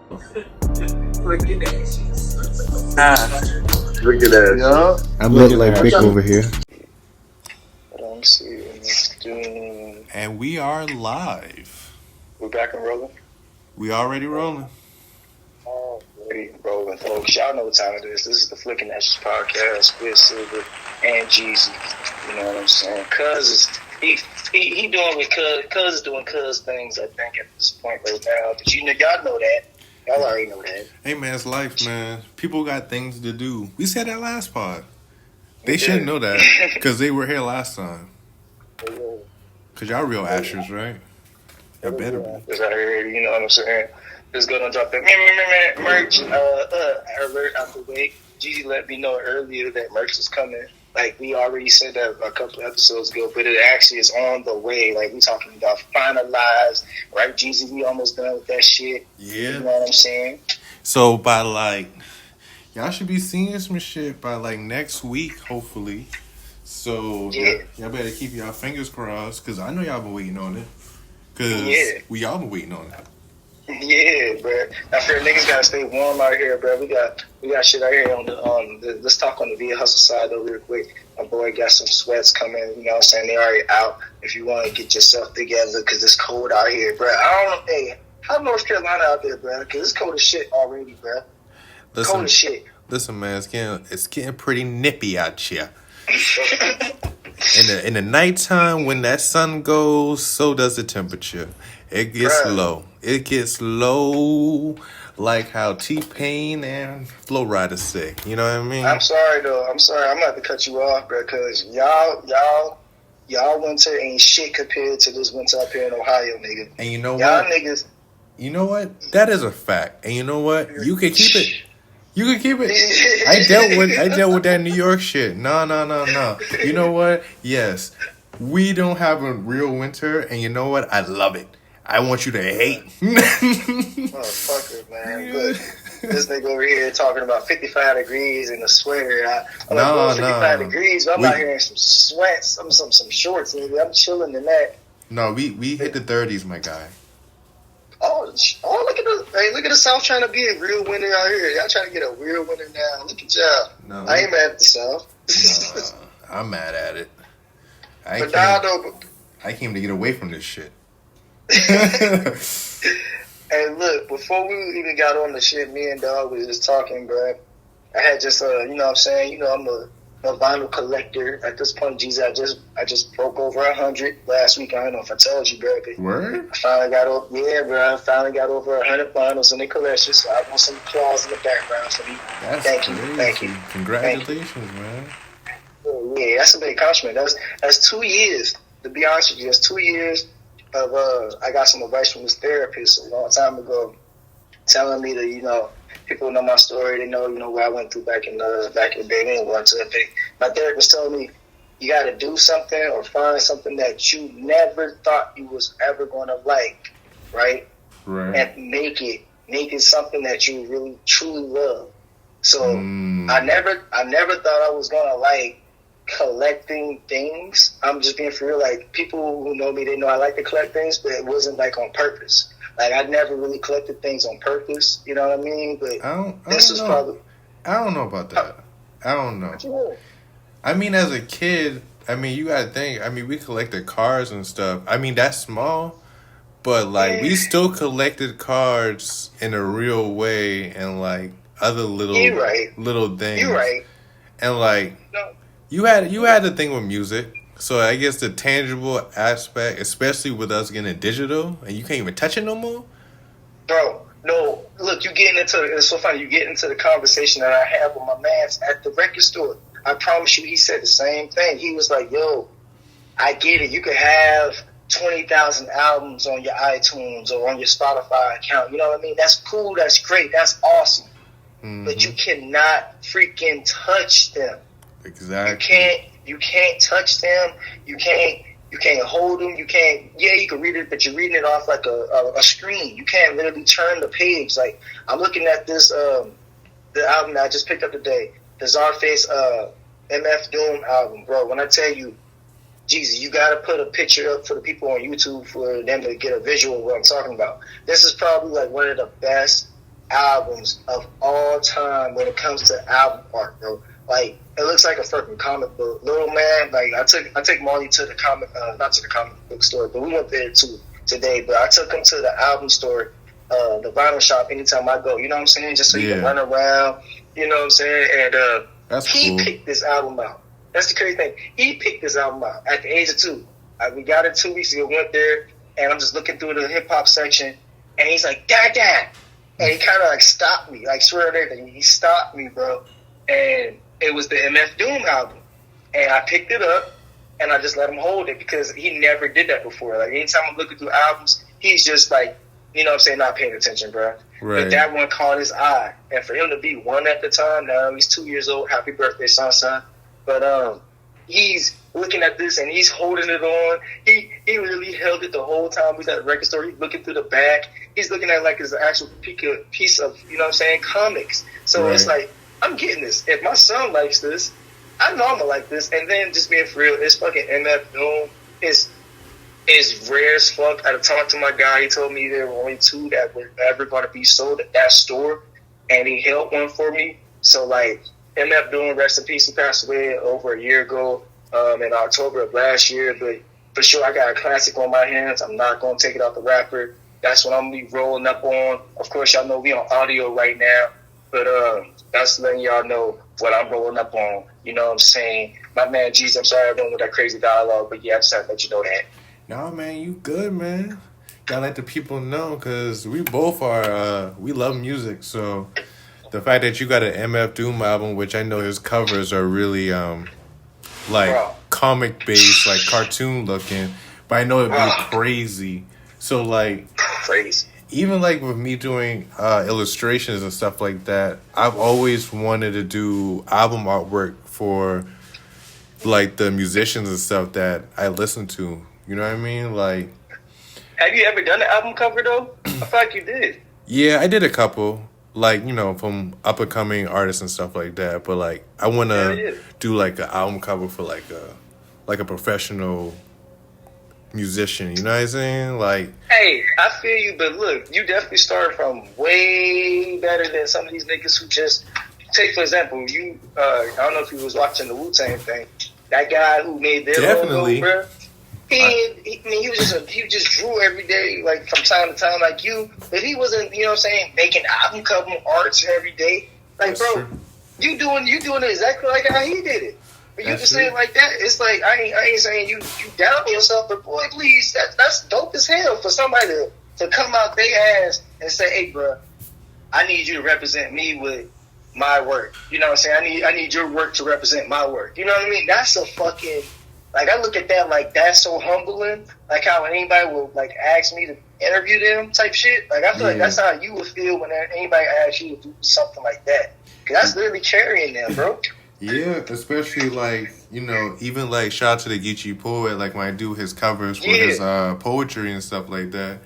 Freaking ashes. Look at that. Yeah. I'm looking like Vic over here. Let me see. Let's do. And we are live. We're back and rolling. We already rolling. Already rolling, folks. Y'all know what time it is. This is the Flicking Ashes podcast with Silver and Jeezy. You know what I'm saying? Cuz he doing what Cuz is doing Cuz things, I think, at this point right now. But y'all know that. Y'all already know that. Hey man, it's life, man. People got things to do. We said that last pod. They should know that because they were here last time. Cause y'all real ashers, right? Y'all better be. Cause I heard, you know what I'm saying? Just gonna drop that merch alert out the way. Jeezy let me know earlier that merch is coming. Like, we already said that a couple episodes ago, but it actually is on the way. Like, we talking about finalized, right, Jeezy? We almost done with that shit. Yeah. You know what I'm saying? So by y'all should be seeing some shit by next week, hopefully. So y'all better keep y'all fingers crossed, cause I know y'all been waiting on it. Cause we all been waiting on it. Yeah, bro. I feel niggas gotta stay warm out here, bro. We got shit out here on the let's talk on the Via Hustle side though real quick. My boy got some sweats coming, you know what I'm saying? They already out. If you want to get yourself together, cause it's cold out here, bro. I don't know, hey, how North Carolina out there, bro? Cause it's cold as shit already, bro. Cold as shit. Listen, man, it's getting pretty nippy out here. In the nighttime, when that sun goes, so does the temperature. It gets low. It gets low, like how T-Pain and Flo Rida say. You know what I mean? I'm sorry though. I'm sorry. I'm gonna have to cut you off, bro, because y'all winter ain't shit compared to this winter up here in Ohio, nigga. And you know y'all what? Niggas. You know what? That is a fact. And you know what? You can keep it. You can keep it. I dealt with that New York shit. No. You know what? Yes. We don't have a real winter, and you know what? I love it. I want you to hate. Motherfucker, man. Look, this nigga over here talking about 55 degrees in a sweater. I'm like, 55 degrees, but I'm out here in some sweats, some shorts, nigga. I'm chilling in that. No, we hit the 30s, my guy. Oh, look at the South trying to be a real winter out here. Y'all trying to get a real winter now. Look at y'all. No, I ain't mad at the South. I'm mad at it. I came to get away from this shit. Hey, look, before we even got on the shit, me and Dog was just talking, bro. I had just, you know what I'm saying? You know, I'm a vinyl collector. At this point, Jesus, I just broke over 100 last week. I don't know if I told you, bro. Word? I finally got over 100 vinyls in the collection, so I want some applause in the background for me. Thank you. Congratulations, man. Oh, yeah, that's a big accomplishment. That's 2 years, to be honest with you. That's 2 years of, I got some advice from this therapist a long time ago, telling me to, you know, people know my story. They know, you know, what I went through back in the day. My therapist told me, you got to do something or find something that you never thought you was ever going to like, right? And make it something that you really truly love. So I never thought I was going to like collecting things. I'm just being for real. Like, people who know me, they know I like to collect things, but it wasn't like on purpose. Like, I never really collected things on purpose. You know what I mean? But I don't know about that. I don't know. I mean, as a kid, I mean, you gotta think. I mean, we collected cards and stuff. I mean, that's small, but we still collected cards in a real way and other little things. You're right. And you had the thing with music. So I guess the tangible aspect, especially with us getting digital, and you can't even touch it no more. Bro, no. Look, it's so funny. You get into the conversation that I have with my mans at the record store. I promise you, he said the same thing. He was like, "Yo, I get it. You could have 20,000 albums on your iTunes or on your Spotify account. You know what I mean? That's cool. That's great. That's awesome. Mm-hmm. But you cannot freaking touch them. Exactly. You can't touch them. You can't hold them. You can't. Yeah, you can read it, but you're reading it off like a screen. You can't literally turn the page. Like, I'm looking at this the album that I just picked up today, the Czarface MF Doom album, bro. When I tell you, Jesus, you got to put a picture up for the people on YouTube for them to get a visual of what I'm talking about. This is probably one of the best albums of all time when it comes to album art, bro. Like, it looks like a fucking comic book. Little man, like, I take Marley to the not to the comic book store, but we went there too today. But I took him to the album store, the vinyl shop anytime I go. You know what I'm saying? Just so he can run around. You know what I'm saying? And he picked this album out. That's the crazy thing. He picked this album out at the age of 2. We got it 2 weeks ago, went there, and I'm just looking through the hip-hop section, and he's like, Dad. And he kind of, like, stopped me. Like, swear on everything. He stopped me, bro. And it was the MF Doom album. And I picked it up, and I just let him hold it because he never did that before. Like, anytime I'm looking through albums, he's just, like, you know what I'm saying, not paying attention, bro. Right. But that one caught his eye. And for him to be 1 at the time, now he's 2 years old. Happy birthday, son. But he's looking at this, and he's holding it on. He really held it the whole time. He's at the record store. He's looking through the back. He's looking at it like it's an actual piece of, you know what I'm saying, comics. So It's like, I'm getting this. If my son likes this, I know I'm going to like this. And then just being for real, it's fucking MF Doom. It's rare as fuck. I talked to my guy. He told me there were only 2 that were ever going to be sold at that store. And he held one for me. So, like, MF Doom, rest in peace, he passed away over a year ago in October of last year. But for sure, I got a classic on my hands. I'm not going to take it off the rapper. That's what I'm going to be rolling up on. Of course, y'all know we on audio right now. But that's letting y'all know what I'm rolling up on. You know what I'm saying? My man, G's, I'm sorry I'm doing with that crazy dialogue. But yeah, I just had to let you know that. No, man, you good, man. Gotta let the people know, because we both are, we love music. So the fact that you got an MF Doom album, which I know his covers are really, comic-based, like cartoon-looking. But I know it'd be crazy. So, like, crazy. Even, like, with me doing illustrations and stuff like that, I've always wanted to do album artwork for, like, the musicians and stuff that I listen to. You know what I mean? Like, have you ever done an album cover, though? I feel like you did. Yeah, I did a couple. Like, you know, from up-and-coming artists and stuff like that. But, like, I want to do, like, an album cover for, like a professional musician. You know what I'm saying? Like, hey, I feel you, but look, you definitely started from way better than some of these niggas who just take, for example, you. I don't know if you was watching the Wu-Tang thing. That guy who made their logo, bro. He just drew every day, like from time to time, like you. But he wasn't, you know what I'm saying, making album cover arts every day. Like, that's bro, true. you doing it exactly like how he did it. But you just saying like that, it's like I ain't saying you down yourself, but boy, please, that's dope as hell for somebody to come out their ass and say, hey, bro, I need you to represent me with my work. You know what I'm saying? I need your work to represent my work. You know what I mean? That's a fucking. Like, I look at that like that's so humbling. Like how anybody will like ask me to interview them type shit. Like I feel like that's how you would feel when anybody asks you to do something like that. Cause that's literally carrying them, bro. Yeah, especially like, you know, even like shout out to the Geechee Poet. Like when I do his covers for his poetry and stuff like that,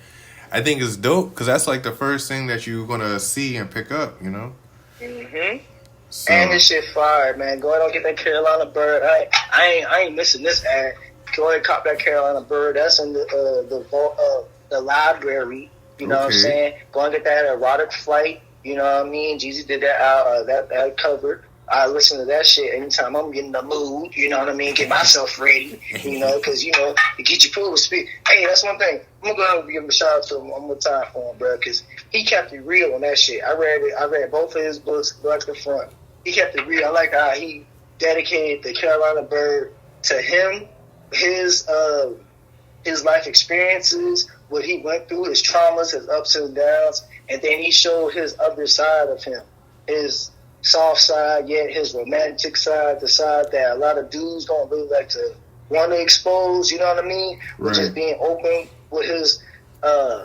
I think it's dope because that's like the first thing that you're gonna see and pick up. You know. Mhm. So. And this shit fire, man. Go ahead and get that Carolina Bird. I ain't missing this ad. Go ahead and cop that Carolina Bird. That's in the library. You know what I'm saying? Go and get that Erotic Flight. You know what I mean? Jeezy did that out. That cover. I listen to that shit anytime I'm getting the mood. You know what I mean? Get myself ready. You know, because you know to get your pool speak. Hey, that's one thing. I'm gonna give him a shout out to him one more time for him, bro, because he kept it real on that shit. I read both of his books, back to front. He kept it real. I like how he dedicated the Carolina Bird to him, his life experiences, what he went through, his traumas, his ups and downs, and then he showed his other side of him, his soft side, yet his romantic side, the side that a lot of dudes don't really like to want to expose, you know what I mean? Right. Which is being open with his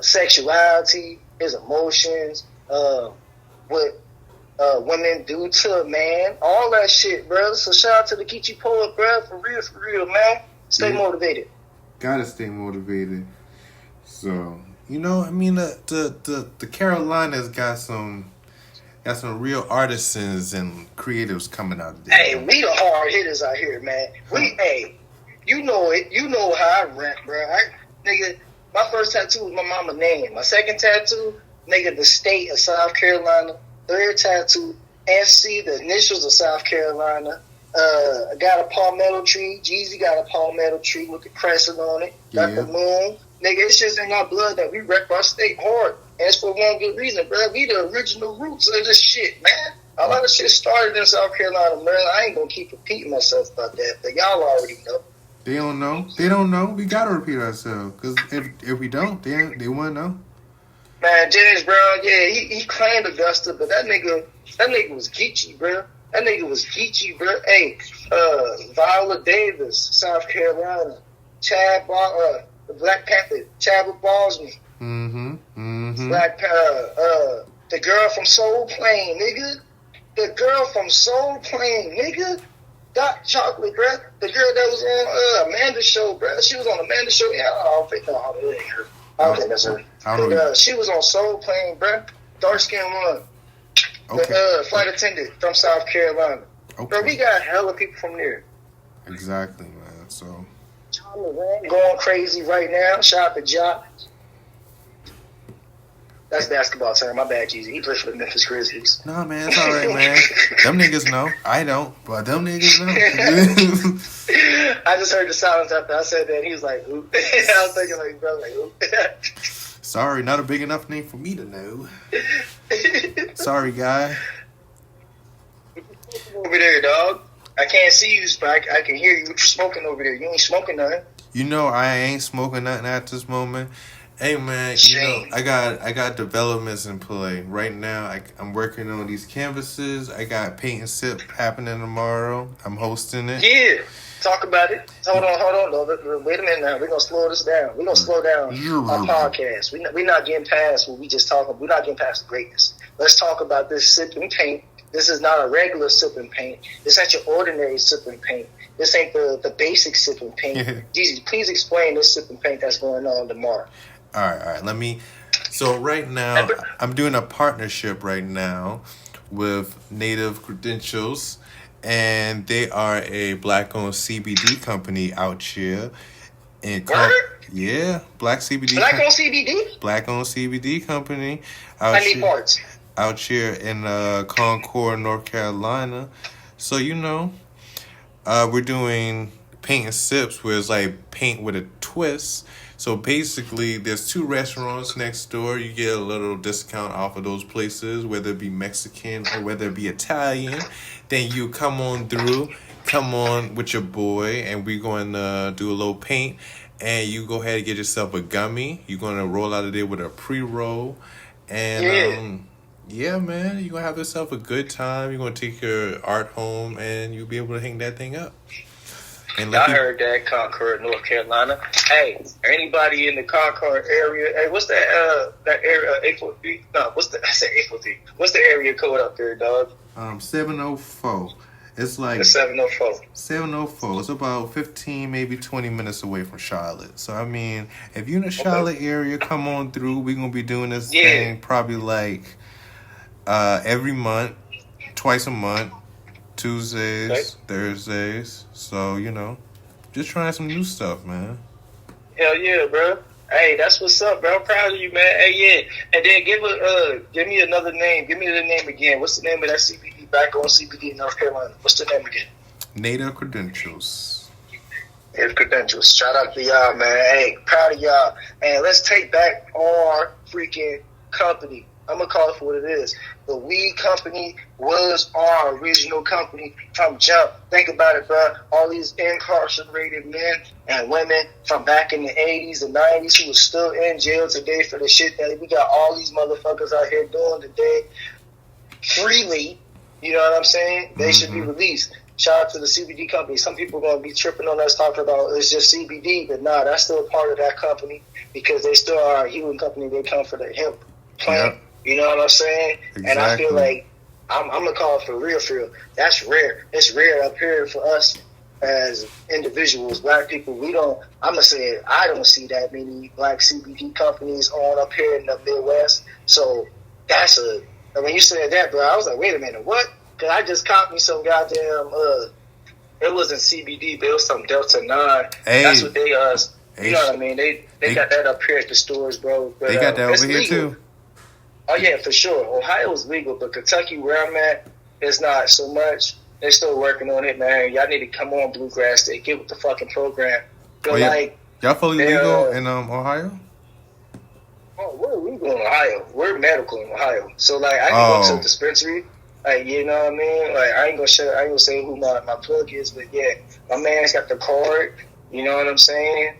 sexuality, his emotions, what women do to a man, all that shit, bro. So shout out to the Geechee Poet, bro, for real, man. Stay motivated. Gotta stay motivated. So, you know, I mean, the Carolinas got some real artisans and creatives coming out there. Hey, we the hard hitters out here, man. Hey, you know it. You know how I rap, bro. Nigga, my first tattoo was my mama's name. My second tattoo, nigga, the state of South Carolina. Third tattoo, SC, the initials of South Carolina. I got a palmetto tree. Jeezy got a palmetto tree with the crescent on it. Got the moon. Nigga, it's just in our blood that we rep our state hard. And it's for one good reason, bro. We the original roots of this shit, man. A lot of shit started in South Carolina, man. I ain't gonna keep repeating myself about that, but y'all already know. They don't know. They don't know. We gotta repeat ourselves, because if we don't, they won't know. Man, James Brown, yeah, he claimed Augusta, but that nigga was Geechee, bro. That nigga was Geechee, bro. Hey, Viola Davis, South Carolina. The Black Panther, Chadwick Boseman. Black Panther, the girl from Soul Plane, nigga. The girl from Soul Plane, nigga. Dark Chocolate, bro. The girl that was on Amanda's show, bro. She was on Amanda's show. Yeah, I don't think that ain't her. I don't think that's her. She was on Soul Plane, bro. Dark skin one. Okay. The flight attendant from South Carolina. Okay. Bro, we got hella people from there. Exactly, man. So going crazy right now. Shout out to Jock. That's basketball term. My bad, Jeezy. He plays for the Memphis Grizzlies. Nah, man, it's all right, man. Them niggas know. I don't, but them niggas know. I just heard the silence after I said that. He was like, "Oop." I was thinking, like, bro, like, "Oop." Sorry, not a big enough name for me to know. Sorry, guy. Over there, dog. I can't see you, but I can hear you. What you smoking over there? You ain't smoking nothing. You know I ain't smoking nothing at this moment. Hey man, you know I got developments in play right now. I'm working on these canvases. I got paint and sip happening tomorrow. I'm hosting it. Yeah, talk about it. Hold on. No, wait a minute now. We're gonna slow this down. We're gonna slow down our podcast. We're not getting past what we just talking. We're not getting past the greatness. Let's talk about this sipping paint. This is not a regular sipping paint. This ain't your ordinary sipping paint. This ain't the basic sipping paint. Jeezy, please explain this sipping paint that's going on tomorrow. All right. So right now, I'm doing a partnership right now with Native Credentials, and they are a black-owned CBD company out here. Yeah, black CBD. Black-owned CBD? Black-owned CBD company. Parts? Out here in Concord, North Carolina. So, you know, we're doing paint and sips, where it's like paint with a twist. So basically, there's 2 restaurants next door. You get a little discount off of those places, whether it be Mexican or whether it be Italian. Then you come on with your boy, and we're going to do a little paint. And you go ahead and get yourself a gummy. You're going to roll out of there with a pre-roll. And yeah, man, you're going to have yourself a good time. You're going to take your art home, and you'll be able to hang that thing up. And I heard that, Concord, North Carolina. Hey, anybody in the Concord area? Hey, what's that area? 843? No, I said 843. What's the area code up there, dog? 704. It's like 704. 704. It's about 15, maybe 20 minutes away from Charlotte. So I mean, if you're in the Charlotte area, come on through. We're gonna be doing this thing probably like every month, twice a month. Tuesdays, Thursdays. So, you know, just trying some new stuff, man. Hell yeah, bro. Hey, that's what's up, bro. I'm proud of you, man. Hey, yeah. And then give me another name. Give me the name again. What's the name of that CBD, back on CBD in North Carolina? What's the name again? Native Credentials. Native Credentials. Shout out to y'all, man. Hey, proud of y'all. And let's take back our freaking company. I'm going to call it for what it is. The weed company was our original company from jump. Think about it, bro. All these incarcerated men and women from back in the 80s and 90s who are still in jail today for the shit that we got all these motherfuckers out here doing today freely. You know what I'm saying? They should be released. Shout out to the CBD company. Some people are going to be tripping on us talking about it's just CBD, but nah, that's still a part of that company because they still are a human company. They come for the hemp plant. Yep. You know what I'm saying? Exactly. And I feel like I'm going to call it for real. That's rare. It's rare up here for us as individuals, black people. I'm going to say it, I don't see that many black CBD companies on up here in the Midwest. So and when you said that, bro, I was like, wait a minute, what? Because I just caught me some goddamn, it wasn't CBD, but it was some Delta 9. Hey. That's what they, you know what I mean? They got that up here at the stores, bro. But, they got that over here too. Oh yeah, for sure. Ohio is legal, but Kentucky, where I'm at, it's not so much. They're still working on it, man. Y'all need to come on, Bluegrass State. Get with the fucking program. But y'all fully legal in Ohio? Oh, we're legal in Ohio. We're medical in Ohio. So like, I can go to the dispensary. Like, you know what I mean? Like, I ain't gonna say who my plug is, but yeah, my man's got the card. You know what I'm saying?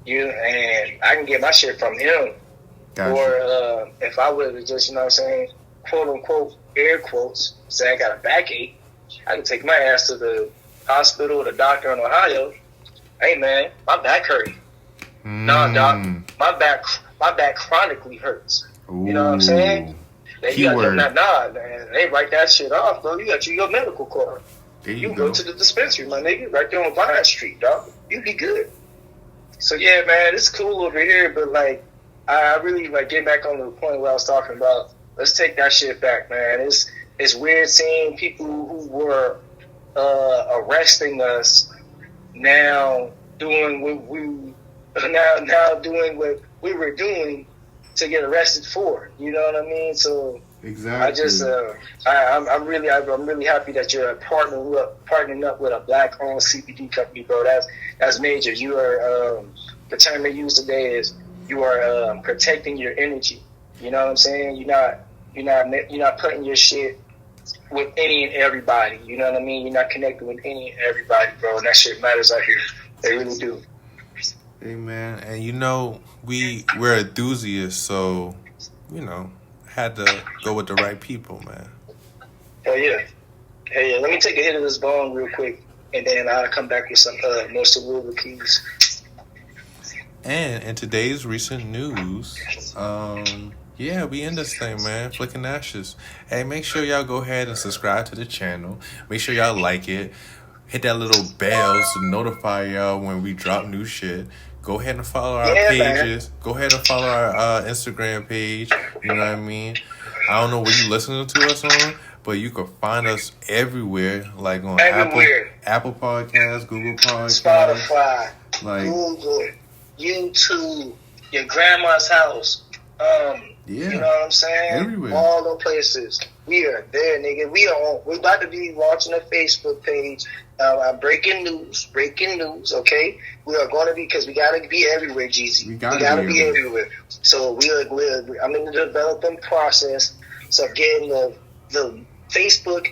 And I can get my shit from him. Gotcha. Or if I would have just, you know what I'm saying, quote unquote, air quotes, say I got a backache, I can take my ass to the hospital, the doctor in Ohio. Hey man, my back hurt. Nah, doc, my back chronically hurts. Ooh. You know what I'm saying? Man, they write that shit off, bro. You got your medical card. You go to the dispensary, my nigga, right there on Vine Street, dog. You be good. So yeah, man, it's cool over here, but like, I really like getting back on the point where I was talking about. Let's take that shit back, man. It's weird seeing people who were arresting us now doing what we were doing to get arrested for. You know what I mean? So exactly. I just I'm really happy that you're partnering up with a black-owned CBD company, bro. That's major. You are the term they use today is you are protecting your energy. You know what I'm saying? You're not putting your shit with any and everybody. You know what I mean? You're not connecting with any and everybody, bro. And that shit matters out here. They really do. Hey man, and you know we're enthusiasts, so you know had to go with the right people, man. Hell yeah. Let me take a hit of this bong real quick, and then I'll come back with some more soliloquies. And in today's recent news, we in this thing, man. Flicking ashes. Hey, make sure y'all go ahead and subscribe to the channel. Make sure y'all like it. Hit that little bell to notify y'all when we drop new shit. Go ahead and follow our pages. Man. Go ahead and follow our Instagram page. You know what I mean? I don't know where you listening to us on, but you can find us everywhere, like on Apple Podcasts, Google Podcasts, Spotify, Google, YouTube, your grandma's house. You know what I'm saying? Everywhere. All those places. We are there, nigga. We're about to be launching a Facebook page. Breaking news, okay? We are going to be, because we got to be everywhere, Jeezy. We got to be everywhere. So I'm in the developing process. So getting the Facebook,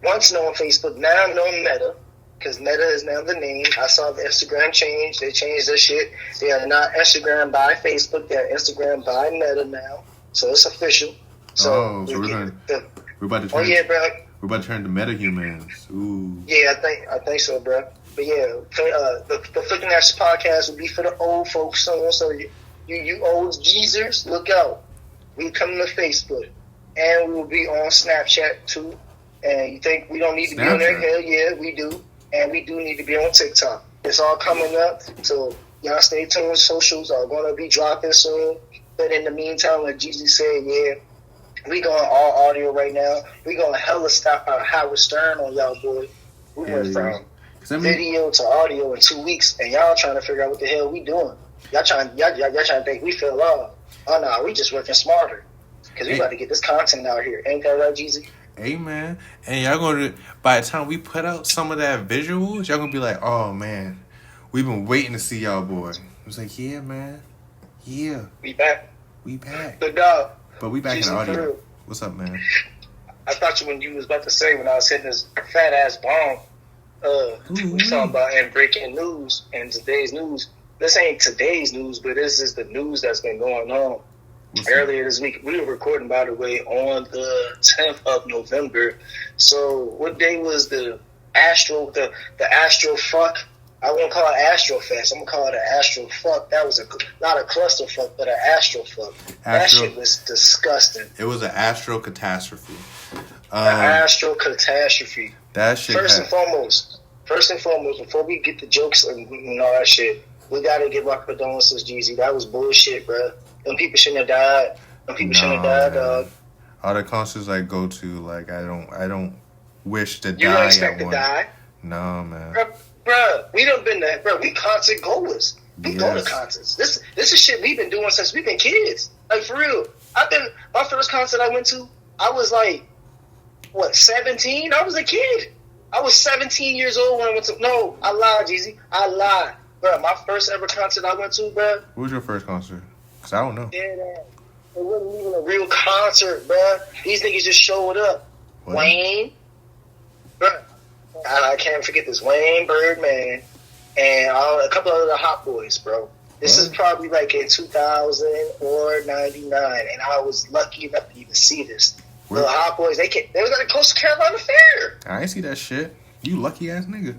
once known Facebook, now known Meta, because Meta is now the name. I saw the Instagram change. They changed their shit. They are not Instagram by Facebook. They're Instagram by Meta now. So it's official. So we're about to turn. Oh yeah, bro. We're about to turn to MetaHumans. Ooh. Yeah, I think so, bro. But yeah, the Flicking Ashes podcast will be for the old folks. So you old geezers, look out. We coming to Facebook, and we will be on Snapchat too. And you think we don't need to be on there? Hell yeah, we do. And we do need to be on TikTok. It's all coming up, so y'all stay tuned. Socials are going to be dropping soon. But in the meantime, like Jeezy said, we going all audio right now. We going to hella stop Howard Stern on y'all, boy. We went from video to audio in 2 weeks, and y'all trying to figure out what the hell we doing. Y'all trying to think we fell off. Oh no, we just working smarter because we about to get this content out here. Ain't that right, Jeezy? Amen. And y'all gonna, by the time we put out some of that visuals, y'all gonna be like, oh man, we've been waiting to see y'all, boy. It was like, yeah, man. Yeah. We back. But dog. But we back in the audio. What's up, man? I thought when you was about to say, when I was hitting this fat ass bomb, we talking about and breaking news and today's news. This ain't today's news, but this is the news that's been going on. Earlier this week, we were recording, by the way, on the 10th of November. So, what day was the Astro fuck? I won't call it Astro Fest. I'm gonna call it an Astro fuck. That was not a cluster fuck, but an Astro fuck. That shit was disgusting. It was an AstroCatastrophe. An AstroCatastrophe. That shit. First and foremost, before we get the jokes and all that shit, we gotta give our condolences, Jeezy. That was bullshit, bro. Them people shouldn't have died. Dog. All the concerts I go to, like, I don't wish to die. You don't expect to die? No, man. Bruh, we done been there. Bruh, we concert goers. We go to concerts. This is shit we've been doing since we've been kids. Like, for real. I think my first concert I went to, I was like, 17? I was a kid. I was 17 years old when I went to. No, I lied, Jeezy. I lied, bro. My first ever concert I went to, bro. What was your first concert? Cause I don't know. Yeah, it wasn't even a real concert, bro. These niggas just showed up. What? Wayne, bro. I can't forget this. Wayne, Birdman, and a couple of other Hot Boys, bro. This is probably like in 2000 or 99, and I was lucky enough to even see this. The Hot Boys, they was at the Coastal Carolina Fair. I ain't see that shit. You lucky ass nigga.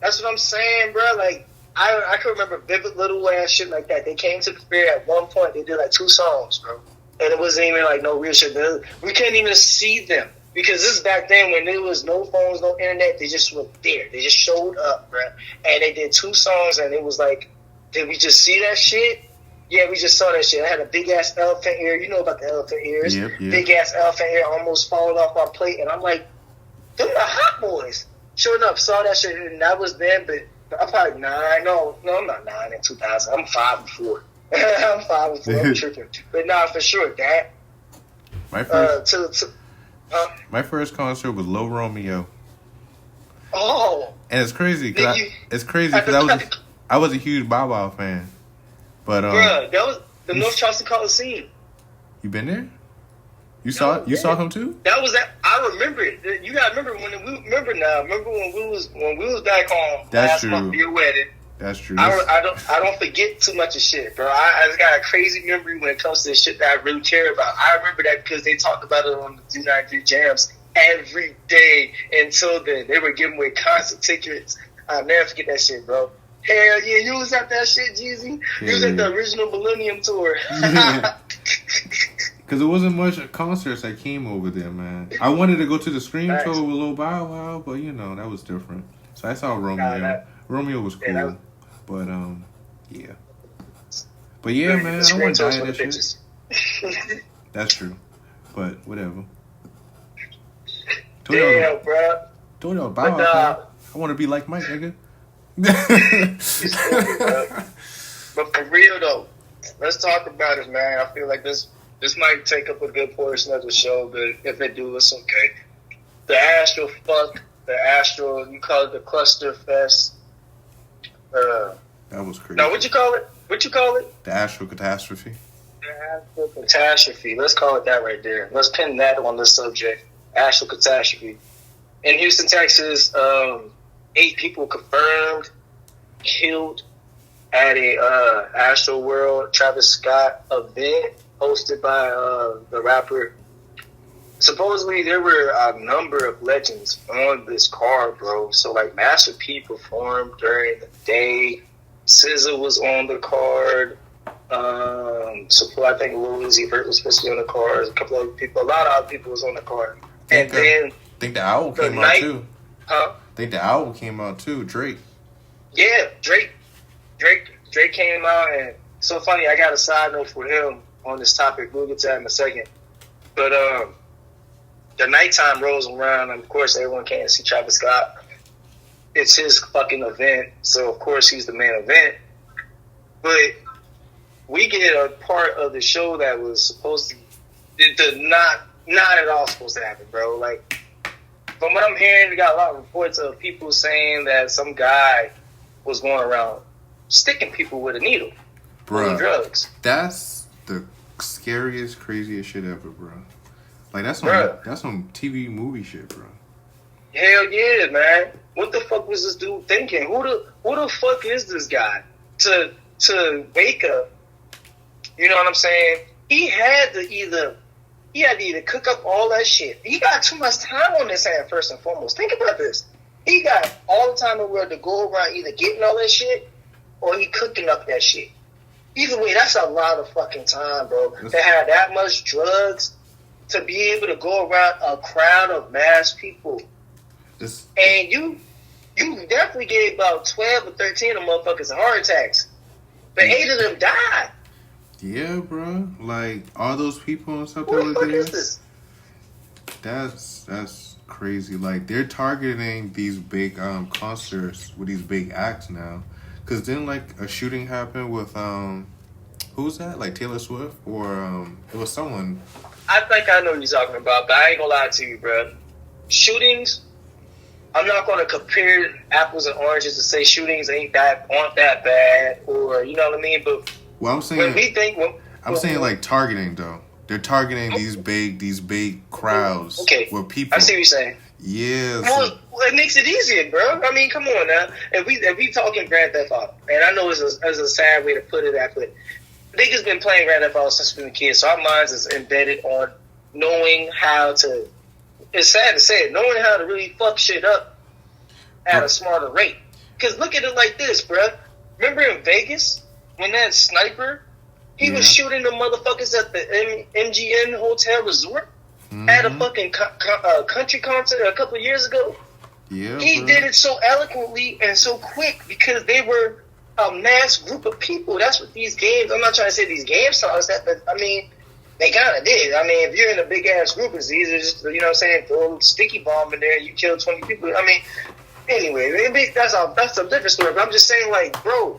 That's what I'm saying, bro. Like, I can remember vivid little ass shit like that. They came to the fair at one point. They did like 2 songs, bro. And it wasn't even like no real shit. We couldn't even see them. Because this is back then when there was no phones, no internet. They just were there. They just showed up, bro. And they did 2 songs, and it was like, did we just see that shit? Yeah, we just saw that shit. I had a big-ass elephant ear. You know about the elephant ears. Yep. Big-ass elephant ear almost falling off my plate. And I'm like, them the Hot Boys. Sure enough, saw that shit. And that was then, but I'm probably 9. No, I'm not 9 in 2000. I'm 5 and 4. I'm 5 and 4. I'm tripping. But nah, for sure, that. My first... My first concert was Lil Romeo. Oh, and it's crazy because I was a huge Bow Wow fan. But bruh, that was the North Charleston Coliseum. You been there? You saw it? You saw him too? That was that. I remember it. You gotta remember Remember when we was back home last month for your wedding. That's true. I don't forget too much of shit, bro. I just got a crazy memory when it comes to the shit that I really care about. I remember that because they talked about it on the Do Not Do Jams every day until then. They were giving away concert tickets. I'll never forget that shit, bro. Hell yeah, you was at that shit, Jeezy. You was at the original Millennium Tour. Because it wasn't much concerts that came over there, man. I wanted to go to the Scream Tour with Lil Bow Wow, but that was different. So I saw Romeo. Romeo was cool. But, yeah. But, yeah, man, I want to die of that shit. That's true. But, whatever. Damn, bro. Told y'all Bow Wow. I want to be like Mike, nigga. But for real, though, let's talk about it, man. I feel like this might take up a good portion of the show, but if it do, it's okay. The you call it the Cluster Fest. That was crazy. Now, what you call it? The AstroCatastrophe. The AstroCatastrophe. Let's call it that right there. Let's pin that on this subject. AstroCatastrophe. In Houston, Texas, 8 people confirmed killed at a Astro World Travis Scott event hosted by the rapper. Supposedly, there were a number of legends on this card, bro. So, like, Master P performed during the day. SZA was on the card. So I think Lil Uzi Vert was supposed to be on the card. A lot of other people was on the card. And then... I think the album came out, too. Huh? I think the album came out, too. Drake. Yeah, Drake came out, and so funny, I got a side note for him on this topic. We'll get to that in a second. But, the nighttime rolls around, and of course, everyone came to see Travis Scott. It's his fucking event, so of course, he's the main event. But we get a part of the show that was supposed to not at all supposed to happen, bro. Like, from what I'm hearing, we got a lot of reports of people saying that some guy was going around sticking people with a needle, bro. Drugs. That's the scariest, craziest shit ever, bro. Like, that's some TV movie shit, bro. Hell yeah, man. What the fuck was this dude thinking? Who the fuck is this guy to wake up? You know what I'm saying? He had to either cook up all that shit. He got too much time on his hand, first and foremost. Think about this. He got all the time in the world to go around either getting all that shit or he cooking up that shit. Either way, that's a lot of fucking time, bro. To have that much drugs, to be able to go around a crowd of mass people. And you definitely gave about 12 or 13 of them motherfuckers heart attacks. But 8 of them died. Yeah, bro. Like, all those people and stuff that were there. What the fuck is this? That's crazy. Like, they're targeting these big concerts with these big acts now. Because then, like, a shooting happened with, Who's that? Like Taylor Swift or it was someone. I think I know what you're talking about, but I ain't gonna lie to you, bro. Shootings, I'm not gonna compare apples and oranges to say shootings aren't that bad, or you know what I mean. But well, I'm saying when we think, I'm saying like targeting though. They're targeting these big crowds with people. I see what you're saying. Yeah. Well, it makes it easier, bro. I mean, come on now. If we talking Grand Theft Auto, and I know it's a sad way to put it, but niggas been playing Grand Theft Auto since we were kids, so our minds is embedded on knowing how to. It's sad to say it, knowing how to really fuck shit up at a smarter rate. Because look at it like this, bro. Remember in Vegas when that sniper, he was shooting the motherfuckers at the MGM Hotel Resort at a fucking country concert a couple of years ago. Yeah, he did it so eloquently and so quick because they were a mass group of people. That's what these games. I'm not trying to say these games taught us that, but I mean. They kind of did. I mean, if you're in a big-ass group, it's easy to just, you know what I'm saying, throw a sticky bomb in there and you kill 20 people. I mean, anyway, that's a different story. But I'm just saying, like, bro,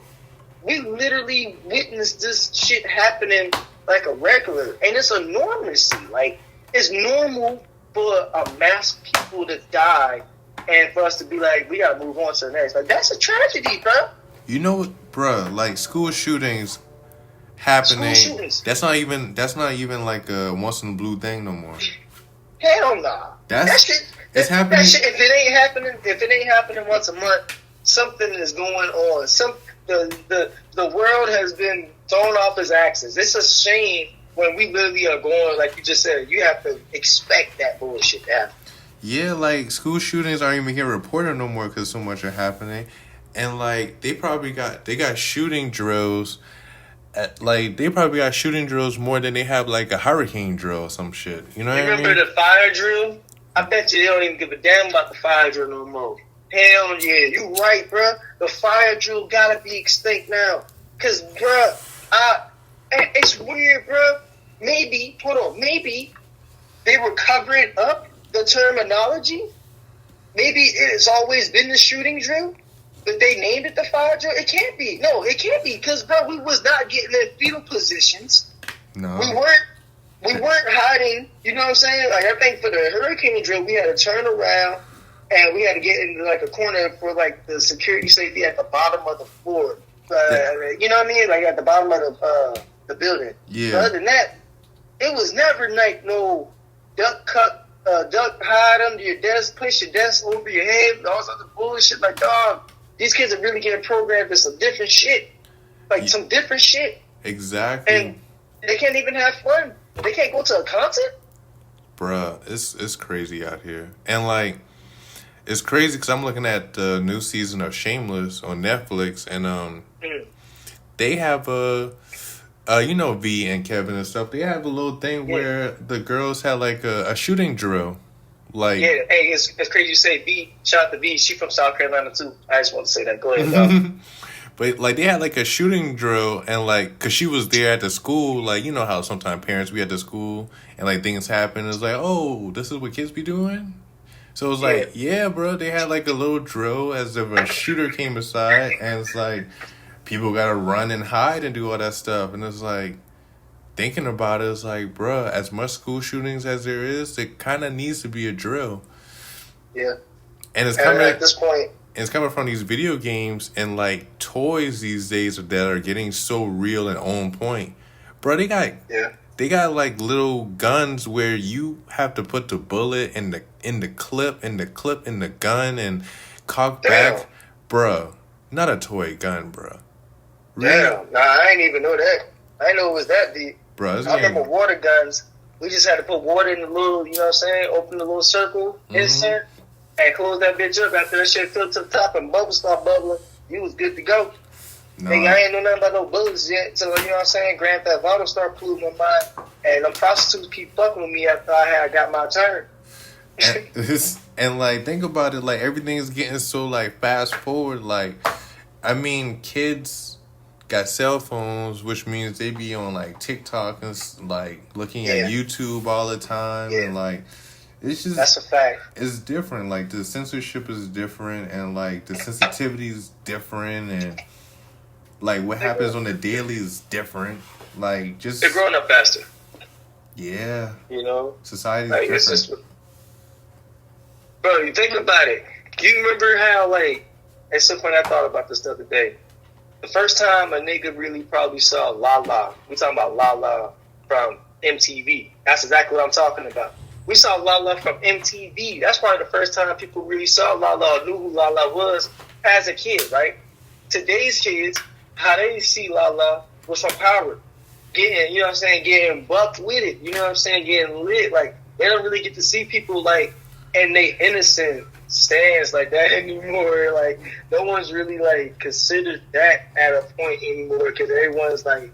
we literally witnessed this shit happening like a regular. And it's a normalcy. Like, it's normal for a mass of people to die and for us to be like, we got to move on to the next. Like, that's a tragedy, bro. You know what, bro? Like, school shootings happening. That's not even like a once in a blue thing no more. Hell nah. That shit. It's happening. That shit, if it ain't happening once a month, something is going on. The world has been thrown off its axis. It's a shame when we really are going, like you just said. You have to expect that bullshit to happen. Yeah, like school shootings aren't even getting reported no more because so much are happening, and like they got shooting drills. They probably got shooting drills more than they have like a hurricane drill or some shit. You know what I mean? Remember the fire drill? I bet you they don't even give a damn about the fire drill no more. Hell yeah, you right, bro. The fire drill gotta be extinct now. Cause, bro, it's weird, bro. Maybe they were covering up the terminology. Maybe it's always been the shooting drill. But they named it the fire drill? It can't be. No, it can't be. Because, bro, we was not getting in fetal positions. No. We weren't hiding. You know what I'm saying? Like, I think for the hurricane drill, we had to turn around and we had to get into, like, a corner for, like, the security safety at the bottom of the floor. You know what I mean? Like, at the bottom of the building. Yeah. But other than that, it was never, like, no duck hide under your desk, place your desk over your head, all sorts of bullshit. Like, dog. These kids are really getting programmed to some different shit. Like, some different shit. Exactly. And they can't even have fun. They can't go to a concert? Bruh, it's crazy out here. And, like, it's crazy because I'm looking at the new season of Shameless on Netflix. And they have you know, V and Kevin and stuff. They have a little thing where the girls had, like, a shooting drill. Like, yeah, hey, it's crazy you say V. Shout out to V. She from South Carolina too. I just want to say that. Go ahead, dog. But like they had like a shooting drill, and like, cause she was there at the school. Like, you know how sometimes parents be at the school and like things happen. It's like, oh, this is what kids be doing. So it was like, yeah, bro. They had like a little drill as if a shooter came aside, and it's like people gotta run and hide and do all that stuff. And it's like, thinking about it, it's like, bruh, as much school shootings as there is, it kind of needs to be a drill. Yeah. And it's coming at this point. It's coming from these video games and like toys these days that are getting so real and on point. Bro, they got like little guns where you have to put the bullet in the clip in the gun and cock back. Bruh, not a toy gun, bruh. Really? Damn. Nah, I ain't even know that. I didn't know it was that deep. Bro, I remember water guns. We just had to put water in the little, you know what I'm saying, open the little circle, insert, and close that bitch up. After that shit filled to the top and bubbles start bubbling, you was good to go. No. Nigga, I ain't know nothing about no bullets yet. So, you know what I'm saying, Grand Theft Auto started polluting my mind. And them prostitutes keep fucking with me after I got my turn. And like, think about it, like, everything's getting so, like, fast forward. Like, I mean, kids got cell phones, which means they be on like TikTok and like looking at YouTube all the time, and like it's just, that's a fact. It's different. Like the censorship is different, and like the sensitivity is different, and like what happens on the daily is different. Like, just they're growing up faster. Yeah. You know, Society's like different. it's just, bro. You think about it. You remember how like it's so funny. I thought about this the other day. The first time a nigga really probably saw Lala, we talking about Lala from MTV. That's exactly what I'm talking about. We saw Lala from MTV. That's probably the first time people really saw Lala or knew who Lala was as a kid, right? Today's kids, how they see Lala was from Power. Getting, you know what I'm saying, getting bucked with it. You know what I'm saying, getting lit. Like, they don't really get to see people, like, in they innocent stands like that anymore. Like, no one's really, like, considered that at a point anymore because everyone's, like,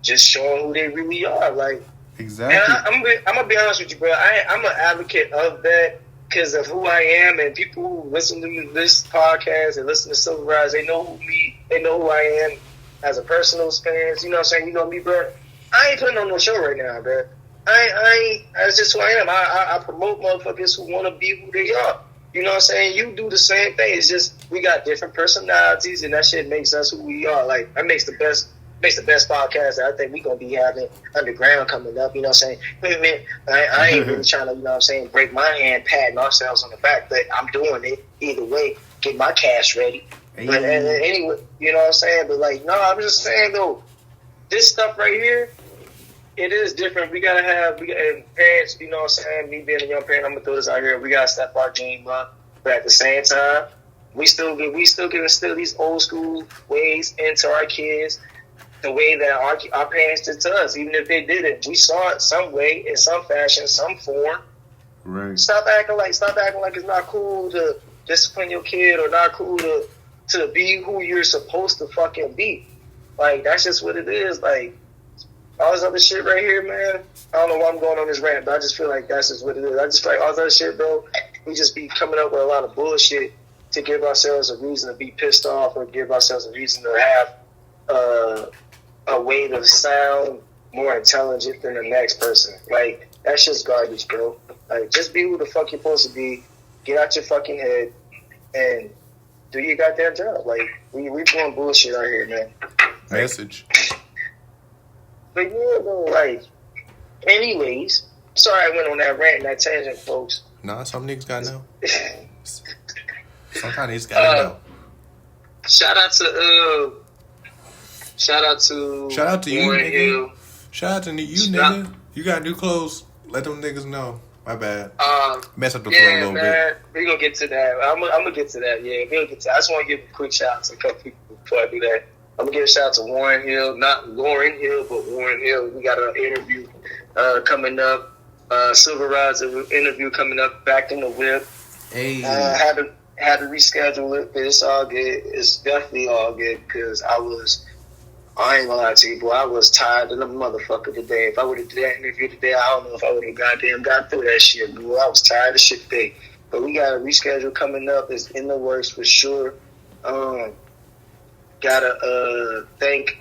just showing who they really are. Like, exactly. And I'm going to be honest with you, bro. I'm an advocate of that because of who I am, and people who listen to this podcast and listen to Silver Rise, they know who I am as a personal experience. You know what I'm saying? You know me, bro. I ain't putting on no show right now, bro. That's just who I am. I promote motherfuckers who want to be who they are. You know what I'm saying? You do the same thing. It's just we got different personalities, and that shit makes us who we are. Like, that makes the best podcast that I think we're going to be having underground coming up. You know what I'm saying? I ain't really trying to, you know what I'm saying, break my hand, patting ourselves on the back, but I'm doing it either way, get my cash ready. Hey. But anyway, you know what I'm saying? But, like, no, I'm just saying, though, this stuff right here, it is different. We got parents, you know what I'm saying, me being a young parent, I'm going to throw this out here, we got to step our game up. But at the same time, we still can instill these old school ways into our kids, the way that our parents did to us. Even if they didn't, we saw it some way, in some fashion, some form. Right. Stop acting like it's not cool to discipline your kid, or not cool to be who you're supposed to fucking be. Like, that's just what it is. Like, all this other shit right here, man. I don't know why I'm going on this rant, but I just feel like that's just what it is. I just feel like all this other shit, bro, we just be coming up with a lot of bullshit to give ourselves a reason to be pissed off, or give ourselves a reason to have a way to sound more intelligent than the next person. Like, that's just garbage, bro. Like, just be who the fuck you're supposed to be. Get out your fucking head and do your goddamn job. Like, we doing bullshit out here, man. Message. But yeah, bro, like, anyways, sorry I went on that rant and that tangent, folks. Nah, some niggas gotta know. Sometimes niggas gotta know. Shout out to you, Warren nigga. Hill. Shout out to you, nigga. You got new clothes. Let them niggas know. My bad. Mess up the flow a little bit. We're going to get to that. I'm going to get to that. Yeah, we're going to get to that. I just want to give a quick shout out to a couple people before I do that. I'm going to give a shout out to Warren Hill. Not Lauren Hill, but Warren Hill. We got an interview coming up. Silver Rise interview coming up. Back in the whip. Hey. Had to reschedule it, but it's all good. It's definitely all good because I ain't gonna lie to you, boy. I was tired of the motherfucker today. If I would have did that interview today, I don't know if I would have goddamn got through that shit, boy. I was tired of shit today. But we got a reschedule coming up. It's in the works for sure. Gotta thank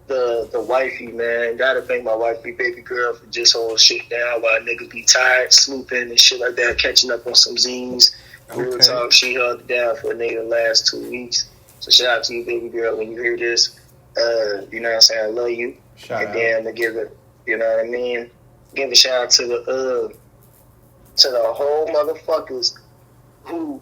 the wifey, man. Gotta thank my wifey, baby girl, for just holding shit down while niggas be tired, slooping and shit like that, catching up on some zines. Real talk, she held it down for a nigga the last 2 weeks. So shout out to you, baby girl, when you hear this. You know what I'm saying? I love you. Shout out. Damn, to give it, you know what I mean? Give a shout out to the whole motherfuckers who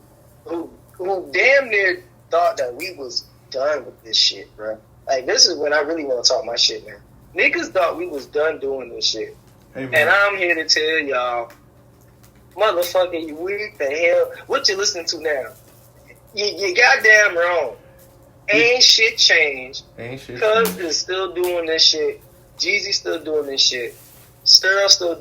damn near thought that we was done with this shit, bro. Like, this is when I really want to talk my shit, man. Niggas thought we was done doing this shit. Hey, and I'm here to tell y'all, motherfucker, you weak the hell. What you listening to now? You goddamn wrong. Ain't shit changed. Cuz is still doing this shit. Jeezy still doing this shit. Sterl still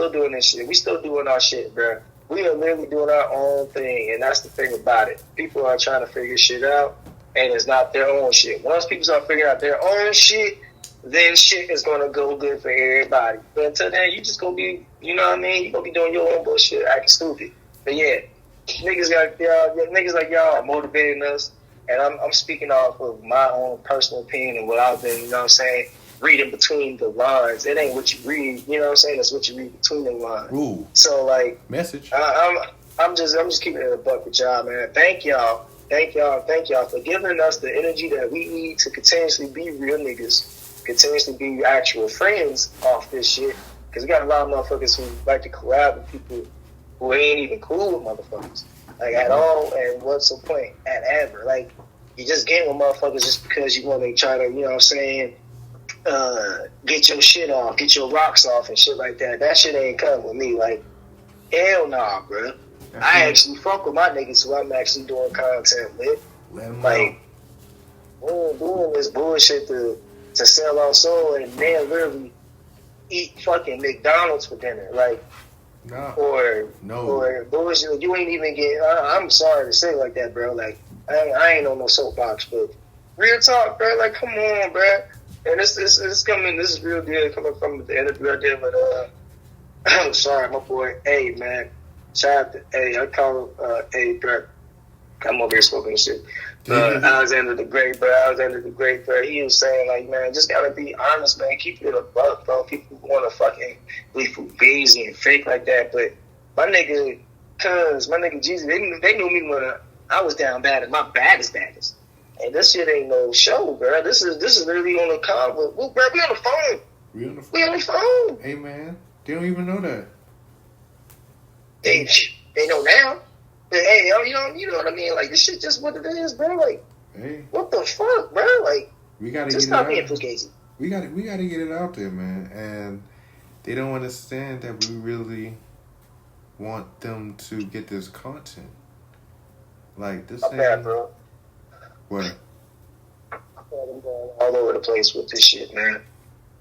doing this shit. We still doing our shit, bro. We are literally doing our own thing, and that's the thing about it. People are trying to figure shit out, and it's not their own shit. Once people start figuring out their own shit, then shit is gonna go good for everybody. But until then, you just gonna be, you know what I mean? You gonna be doing your own bullshit, acting stupid. But yeah, niggas like y'all are motivating us. And I'm speaking off of my own personal opinion and what I've been, you know what I'm saying, reading between the lines. It ain't what you read, you know what I'm saying? It's what you read between the lines. Ooh. So, like, message. I'm just keeping it a buck with y'all, man. Thank y'all for giving us the energy that we need to continuously be real niggas. continuously be actual friends off this shit. Because we got a lot of motherfuckers who like to collab with people who ain't even cool with motherfuckers. Like, at all, and what's the point? At ever. Like, you just get with motherfuckers just because you want to try to, you know what I'm saying, get your shit off, get your rocks off and shit like that. That shit ain't come with me. Like, hell nah, bro. I actually fuck with my niggas who I'm actually doing content with. Like, we ain't doing this bullshit to sell our soul and then literally eat fucking McDonald's for dinner. Like, or bullshit. You ain't even get. I'm sorry to say like that, bro. Like, I ain't on no soapbox, but real talk, bro. Like, come on, bro. And it's coming. This is real deal coming from the interview I did with. I'm sorry, my boy. Hey, man. Shout out to I call him bro. I'm over here smoking shit. Alexander the Great, bro. He was saying, like, man, just gotta be honest, man. Keep it a buck, bro. People want to fucking be fugazi and fake like that, but my nigga Jeezy, they knew me when I was down bad at my baddest. And this shit ain't no show, bro. This is literally on the convo. Bro, we on the phone. We on the phone. Hey, man, they don't even know that. They know now. But hey, you know what I mean? Like, this shit just what it is, bro. Like, hey, what the fuck, bro? Like, we gotta just stop being fugazi. We gotta get it out there, man. And they don't understand that we really want them to get this content. Like, this ain't bad, bro. What? I'm going all over the place with this shit, man.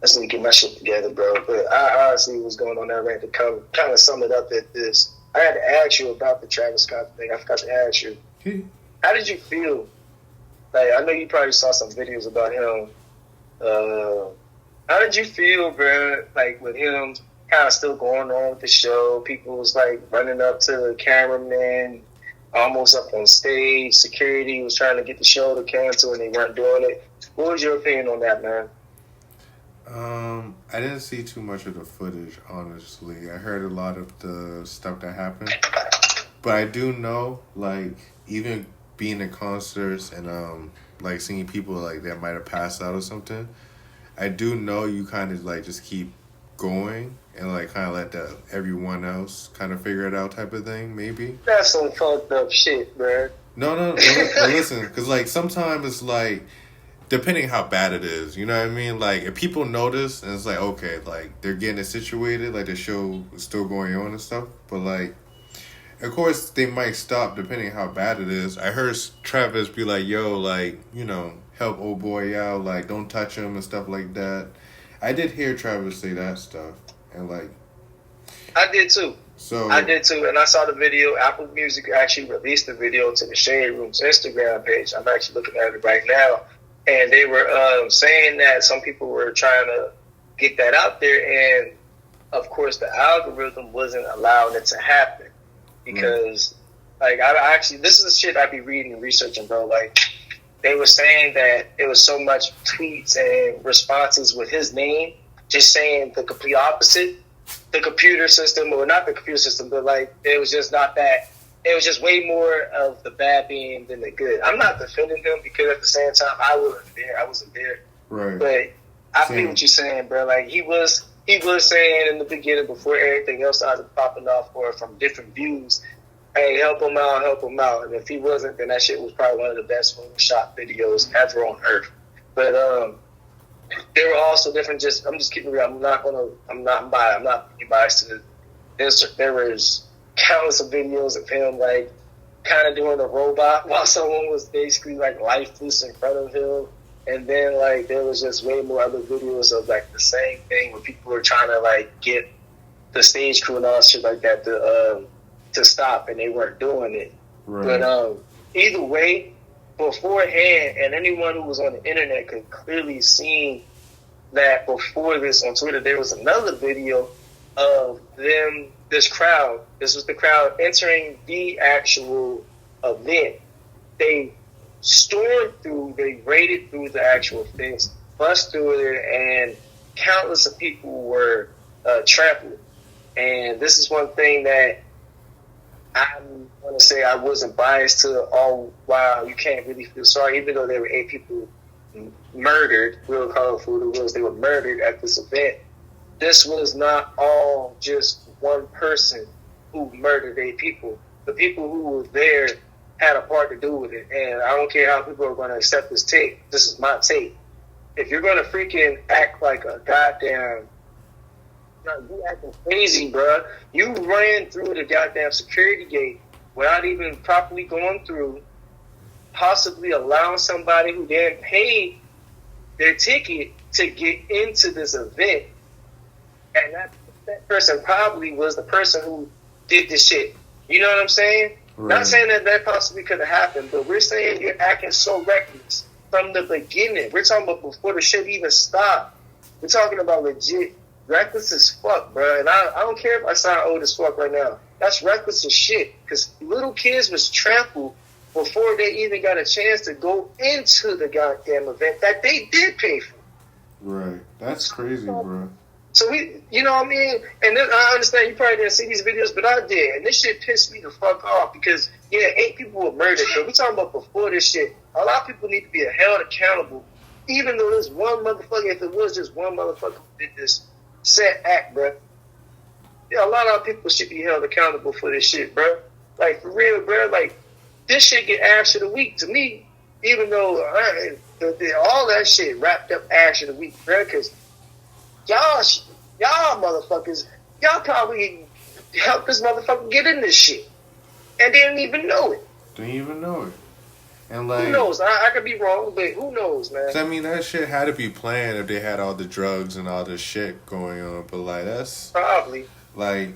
I just need to get my shit together, bro. But I honestly was going on that rant to kind of sum it up at this. I had to ask you about the Travis Scott thing. I forgot to ask you. How did you feel? Like, I know you probably saw some videos about him. How did you feel, bro? Like, with him kind of still going on with the show, people was like running up to the cameraman, almost up on stage. Security was trying to get the show to cancel, and they weren't doing it. What was your opinion on that, man? I didn't see too much of the footage, honestly. I heard a lot of the stuff that happened. But I do know, like, even being in concerts and, like, seeing people, like, that might have passed out or something, I do know you kind of, like, just keep going and, like, kind of let everyone else kind of figure it out type of thing, maybe. That's some fucked up shit, man. No, listen, because, like, sometimes it's, like, depending how bad it is, you know what I mean? Like, if people notice and it's like, okay, like, they're getting it situated, like, the show is still going on and stuff, but, like, of course, they might stop depending how bad it is. I heard Travis be like, yo, like, you know, help old boy out, like, don't touch him and stuff like that. I did hear Travis say that stuff, and, like... I did, too. And I saw the video. Apple Music actually released the video to the Shade Room's Instagram page. I'm actually looking at it right now. And they were saying that some people were trying to get that out there, and of course the algorithm wasn't allowing it to happen because, like, I actually, this is the shit I be reading and researching, bro. Like, they were saying that it was so much tweets and responses with his name, just saying the complete opposite. The computer system, or not the computer system, but like it was just not that. It was just way more of the bad being than the good. I'm not defending him because at the same time, I wasn't there. Right. But I feel what you're saying, bro. Like he was saying in the beginning before everything else started popping off or from different views, hey, help him out. And if he wasn't, then that shit was probably one of the best Photoshop videos ever on earth. But there were also different. I'm just keeping real. I'm not being biased to this. There was countless of videos of him like kind of doing a robot while someone was basically like lifeless in front of him, and then like there was just way more other videos of like the same thing where people were trying to like get the stage crew and all shit like that to stop, and they weren't doing it. Right. But either way, beforehand, and anyone who was on the internet could clearly see that before this on Twitter, there was another video of them. This was the crowd entering the actual event. They stormed through, they raided through the actual fence, bust through it, and countless of people were trampled. And this is one thing that I'm going to say I wasn't biased to. Oh, wow, you can't really feel sorry, even though there were 8 people murdered. We'll call it who it was. They were murdered at this event. This was not all just one person who murdered 8 people. The people who were there had a part to do with it. And I don't care how people are going to accept this take. This is my take. If you're going to freaking act like a goddamn... You acting crazy, bro. You ran through the goddamn security gate without even properly going through, possibly allowing somebody who didn't pay their ticket to get into this event. And that person probably was the person who did this shit. You know what I'm saying? Right. Not saying that possibly could have happened, but we're saying you're acting so reckless from the beginning. We're talking about before the shit even stopped. We're talking about legit reckless as fuck, bro. And I don't care if I sound old as fuck right now. That's reckless as shit. Because little kids was trampled before they even got a chance to go into the goddamn event that they did pay for. Right. That's crazy, bro. So you know what I mean? And then I understand you probably didn't see these videos, but I did. And this shit pissed me the fuck off because, 8 people were murdered. But we're talking about before this shit. A lot of people need to be held accountable. Even though this one motherfucker, if it was just one motherfucker who did this set act, bro. A lot of people should be held accountable for this shit, bro. Like, for real, bro. Like, this shit get ash of the week to me. Even though all that shit wrapped up ash of the week, bro. Because y'all motherfuckers, y'all probably helped this motherfucker get in this shit. And didn't even know it. Didn't even know it. And like, who knows? I could be wrong, but who knows, man? I mean, that shit had to be planned if they had all the drugs and all this shit going on. But like, that's probably like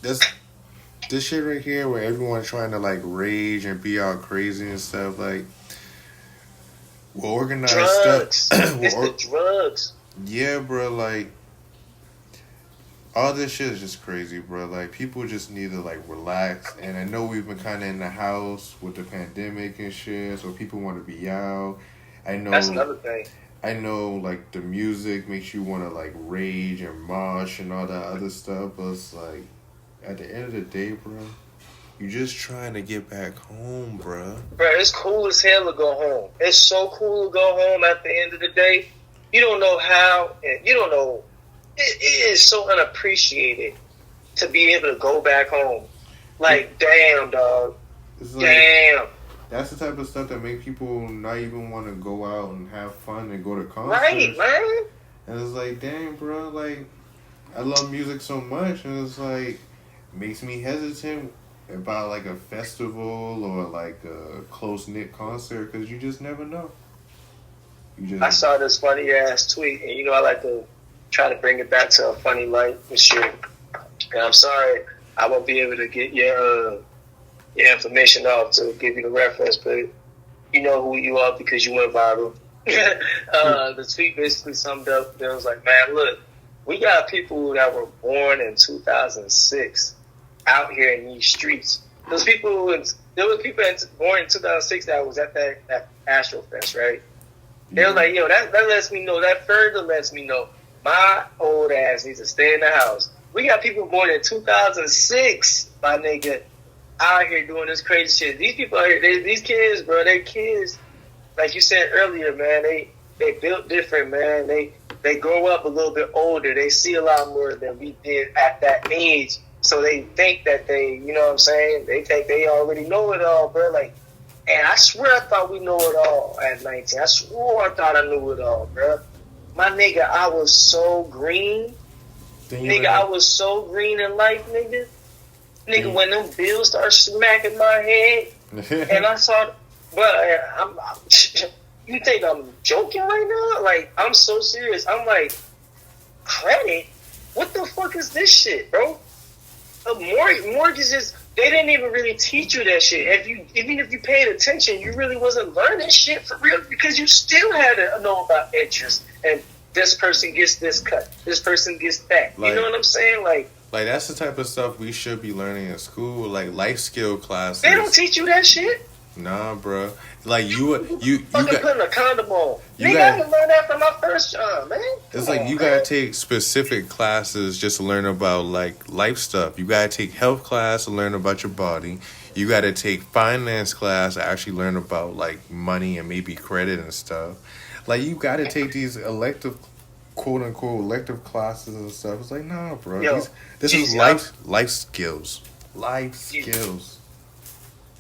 this shit right here where everyone's trying to like rage and be all crazy and stuff. Like, we'll organize drugs. stuff. It's the drugs. Yeah, bro. Like, all this shit is just crazy, bro. Like, people just need to, like, relax. And I know we've been kind of in the house with the pandemic and shit, so people want to be out. I know that's another thing. I know, like, the music makes you want to, like, rage and mosh and all that other stuff, but it's like, at the end of the day, bro, you're just trying to get back home, bro. Bro, it's cool as hell to go home. It's so cool to go home at the end of the day. You don't know how, and you don't know. It is so unappreciated to be able to go back home. Like, damn, dog. Like, damn. That's the type of stuff that make people not even want to go out and have fun and go to concerts. Right, man. And it's like, dang, bro, like, I love music so much, and it's like, makes me hesitant about, like, a festival or, like, a close-knit concert, because you just never know. I saw this funny-ass tweet, and, you know, I like to try to bring it back to a funny light and shit. And I'm sorry I won't be able to get your information off to give you the reference, but you know who you are because you went viral. The tweet basically summed up, it was like, man, look, we got people that were born in 2006 out here in these streets. There were people born in 2006 that was at that AstroFest, right? They were like, yo, that lets me know, that further lets me know my old ass needs to stay in the house. We got people born in 2006, my nigga, out here doing this crazy shit. These people out here, these kids, bro, they kids, like you said earlier, man, they built different, man. They grow up a little bit older. They see a lot more than we did at that age. So they think that they, you know what I'm saying? They think they already know it all, bro. Like, and I swear I thought we know it all at 19. I swore I thought I knew it all, bro. My nigga, I was so green. Nigga, I was so green in life, nigga. Nigga, when them bills start smacking my head, and I saw, bro, you think I'm joking right now? Like, I'm so serious. I'm like, credit? What the fuck is this shit, bro? Mortgages, they didn't even really teach you that shit. Even if you paid attention, you really wasn't learning shit for real because you still had to know about interest and this person gets this cut, this person gets that. Like, you know what I'm saying? Like that's the type of stuff we should be learning in school, like life skill classes. They don't teach you that shit. Nah, bro. Like you Fucking got. putting a condom on. You Nigga, got- I didn't learn that from my first job, man. It's Come like on, you man. gotta take specific classes just to learn about like life stuff. You gotta take health class to learn about your body. You gotta take finance class to actually learn about like money and maybe credit and stuff. Like you gotta take these elective, quote unquote, elective classes and stuff. It's like nah, bro. Yo, This is life skills. Life skills.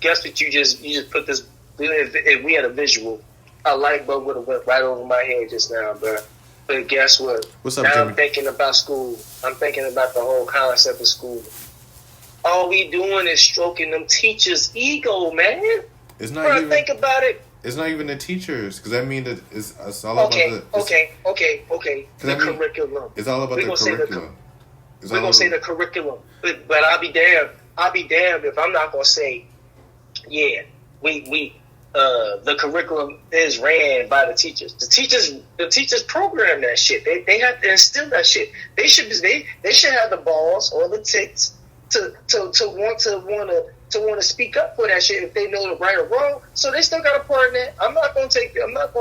Guess what? You just put this. If we had a visual, a light bulb would have went right over my head just now, bro. But guess what? What's up, now Jimmy? I'm thinking about school. I'm thinking about the whole concept of school. All we doing is stroking them teachers' ego, man. It's not Bro, even. think about it. It's not even the teachers, because I mean that it's all about the. Okay. The I mean, curriculum. It's all about We the gonna say curriculum. We're gonna say the curriculum, but I'll be damned if I'm not gonna say, yeah, the curriculum is ran by the teachers. The teachers program that shit. They have to instill that shit. They should have the balls or the ticks to want to speak up for that shit if they know the right or wrong. So they still got a part in that. I'm not gonna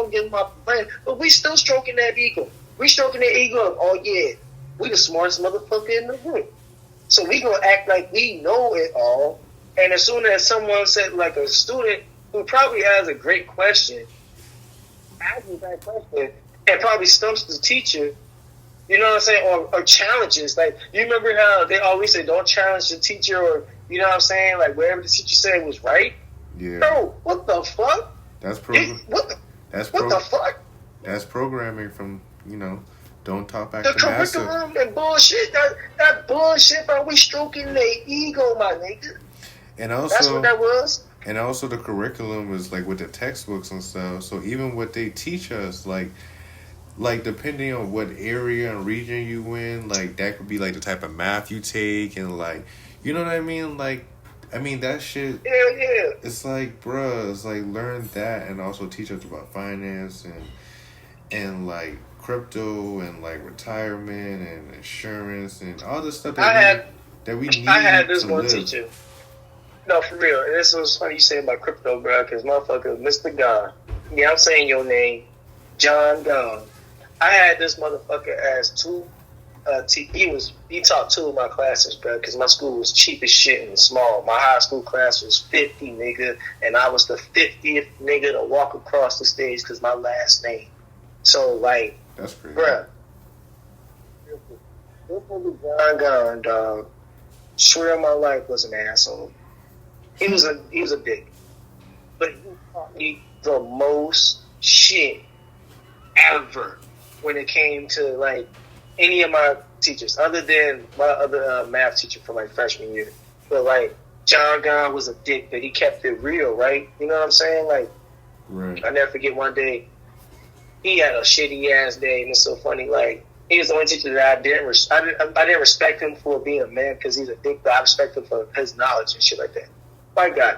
give them my plan, but we still stroking that ego. We stroking that ego of, oh yeah, we the smartest motherfucker in the room. So we gonna act like we know it all. And as soon as someone said, like a student who probably has a great question, asking that question, and probably stumps the teacher, you know what I'm saying, or challenges. Like, you remember how they always say, don't challenge the teacher, or, you know what I'm saying, like, wherever the teacher said was right? Yeah. Bro, what the fuck? That's What the fuck? That's programming from, don't talk back The to master. curriculum and bullshit, that bullshit, bro, we stroking their ego, my nigga. And also, That's what that was. And also the curriculum is like with the textbooks and stuff. So even what they teach us, like depending on what area and region you in, like that could be like the type of math you take, and like, you know what I mean? Like, I mean that shit. Yeah. It's like, bruh, it's like learn that and also teach us about finance and like crypto and like retirement and insurance and all this stuff that we need. I had this to one live. teacher. No, for real. And this was funny you say about crypto, bro, because motherfucker, Mr. Gon. Yeah, I'm saying your name. John Gon. I had this motherfucker as two. He taught two of my classes, bro, because my school was cheap as shit and small. My high school class was 50, nigga, and I was the 50th nigga to walk across the stage because my last name. So, like, that's crazy, bruh. This nigga John Gon, dog. Swear on my life was an asshole. He was a dick, but he taught me the most shit ever when it came to like any of my teachers, other than my other math teacher for like freshman year. But like John Gon was a dick, but he kept it real, right? You know what I'm saying? Like, right. I never forget one day he had a shitty ass day, and it's so funny. Like, he was the only teacher that I didn't respect him for being a man because he's a dick, but I respect him for his knowledge and shit like that. White guy.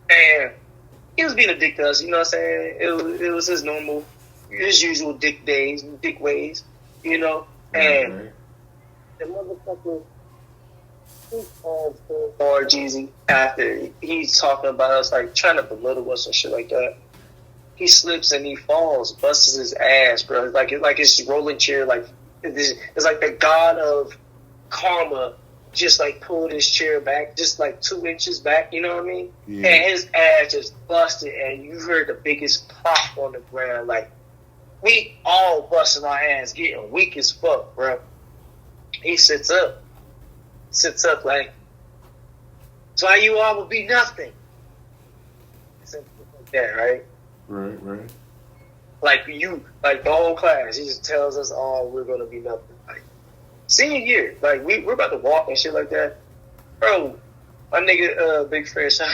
And he was being a dick to us, you know what I'm saying? It was his usual dick days, dick ways, you know? And the motherfucker, he falls so hard, Jeezy, after he's talking about us, like, trying to belittle us and shit like that. He slips and he falls, busts his ass, bro. Like it's rolling chair, like, it's like the god of karma just like pulled his chair back, just like 2 inches back, you know what I mean? Yeah. And his ass just busted, and you heard the biggest pop on the ground. Like, we all busting our ass, getting weak as fuck, bro. He sits up like, so you all will be nothing. Something like that, right? Right. Like the whole class, he just tells us all we're gonna be nothing. Like, senior year, like we're about to walk and shit like that, bro. My nigga, Big Fred, shout